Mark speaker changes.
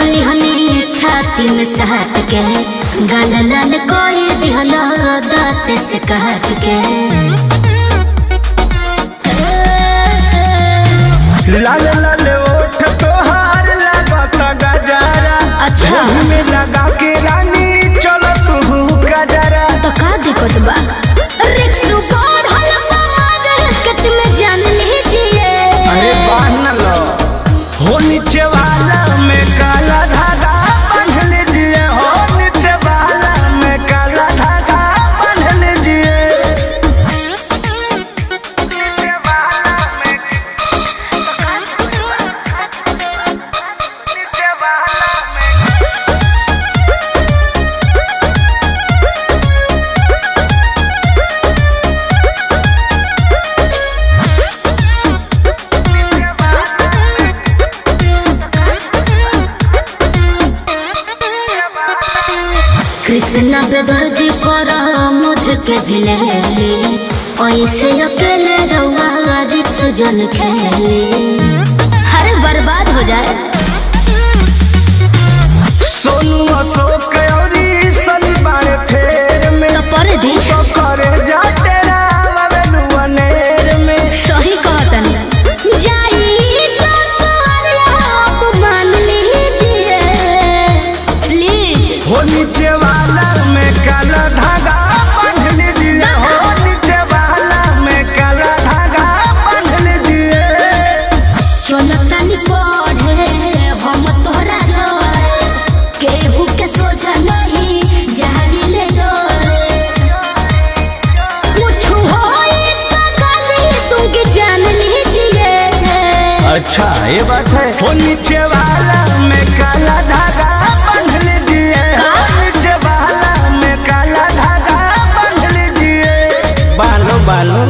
Speaker 1: धली हनी छाती में सहत के गाल लाल कोई दिहला दांत से कहत के
Speaker 2: लाल लाल ओठ तोहार लागता गजरा।
Speaker 1: अच्छा
Speaker 2: में लगा के रानी चलो तू गजरा।
Speaker 1: तो का दिक्कत बा रिक्स ऊपर हल्का मार कट में जान लीजिए।
Speaker 2: अरे बांध लो हो नीचे वाला में काला धागा बांध लीजिए। हो नीचे वाला में काला धागा बांध लीजिए।
Speaker 1: कृष्णा बेदर्दी पर मुझ के भिलेली ऐसे अकेले रहुआ रिक्स जन खेली हर बर्बाद हो जाए।
Speaker 2: सोनू अशोक औरी शनिवार फेर में
Speaker 1: तो पर दी
Speaker 2: तो करे जा तेरा वनुआ नेर में।
Speaker 1: सही कहतन जाई तो आप मान लीजिए प्लीज।
Speaker 2: हो नीचे वाला में काला धागा बांध लीजिए। हो नीचे वाला में काला धागा बांध लीजिए।
Speaker 1: चलतनी पढ़े हम तोहरा जोरे केहू के सोचा नहीं जारी ले डोरे कुछ होई तो गाली तुमके जान लीजिए।
Speaker 2: अच्छा ये बात है। हो नीचे वाला में काला धागा बांध लीजिए। हो नीचे वाला में काला धागा बांध लीजिए। बालो बालो